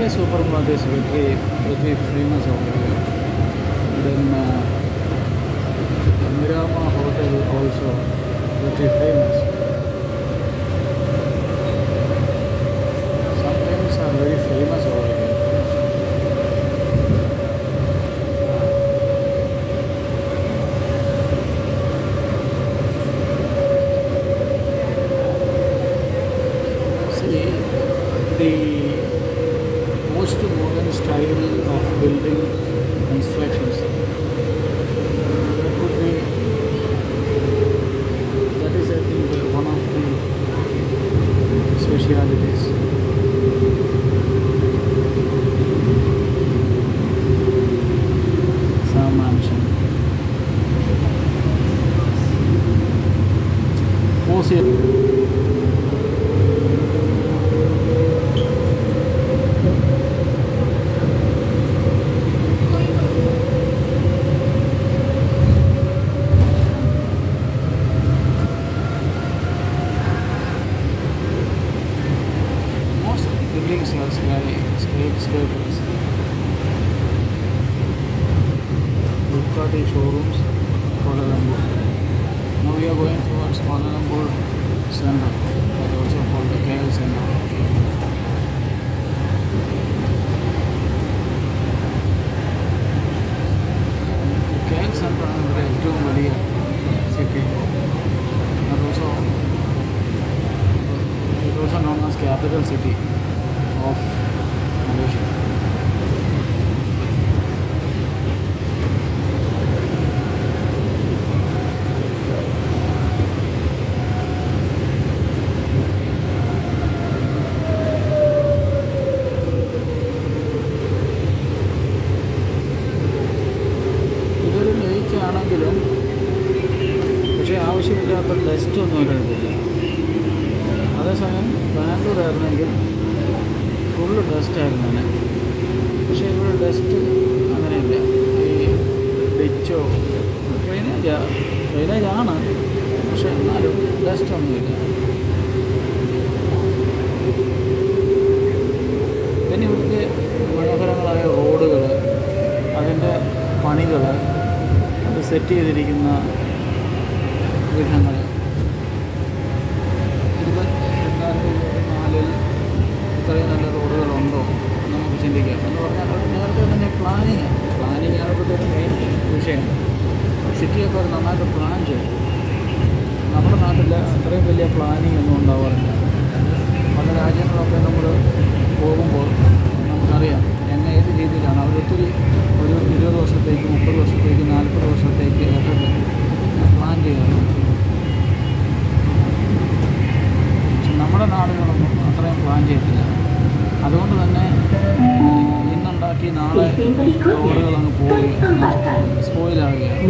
SK Supermart is very famous over here. Then Mirama Hotel also very famous. Some things are very famous over here. See, the most modern style of building constructions. That is, I think, one of the specialities. Some mansion. Buildings are skyscrapers. Ducati showrooms, Kuala Lumpur. Now we are going towards Kuala Lumpur Center, that also called the KL Center. The KL Center is ഏറ്റവും വലിയ city. It also known as capital city of Malaysia. ഇതൊരു ലേക്കാണെങ്കിലും പക്ഷേ ആവശ്യമില്ലാത്ത dust ഒന്നും ഇടരുതില്ല. അതേസമയം ബാംഗ്ലൂർ ആയിരുന്നെങ്കിൽ full ഡസ്റ്റായിരുന്നു തന്നെ. പക്ഷേ ഇവിടെ ഡസ്റ്റ് അങ്ങനെയില്ല. ഈ ഡിച്ചോ ഡ്രെയിനേജാണ്, പക്ഷെ എന്നാലും ഡസ്റ്റൊന്നുമില്ല. പിന്നെ ഇവിടുത്തെ മനോഹരങ്ങളായ റോഡുകൾ, അതിൻ്റെ പണികൾ, അത് സെറ്റ് ചെയ്തിരിക്കുന്ന വിധങ്ങൾ, 2024 ഇത്രയും നല്ല റോഡുകളുണ്ടോ എന്ന് നമുക്ക് ചിന്തിക്കാം. എന്ന് പറഞ്ഞാൽ അത് നേരത്തെ തന്നെ പ്ലാനിങ് ആകുമ്പോഴത്തേക്കും മെയിൻ വിഷയം. സിറ്റിയൊക്കെ അവർ നന്നായിട്ട് പ്ലാൻ ചെയ്യും. നമ്മുടെ നാട്ടിൽ അത്രയും വലിയ പ്ലാനിങ് ഒന്നും ഉണ്ടാവാറില്ല. പല രാജ്യങ്ങളൊക്കെ നമ്മൾ പോകുമ്പോൾ നമുക്കറിയാം ഏത് രീതിയിലാണ് അവരൊത്തിരി ഒരു 20 വർഷത്തേക്ക്, 30 വർഷത്തേക്ക്, 40 വർഷത്തേക്ക് ഒക്കെ പ്ലാൻ ചെയ്യാറുണ്ട്. നമ്മുടെ നാടുകളൊന്നും അത്രയും പ്ലാൻ ചെയ്തില്ല. അതുകൊണ്ട് തന്നെ ഇന്നുണ്ടാക്കി നാളെ റോഡുകൾ അങ്ങ് പോവുകയാണ്, സ്പോയിലാവുകയാണ്.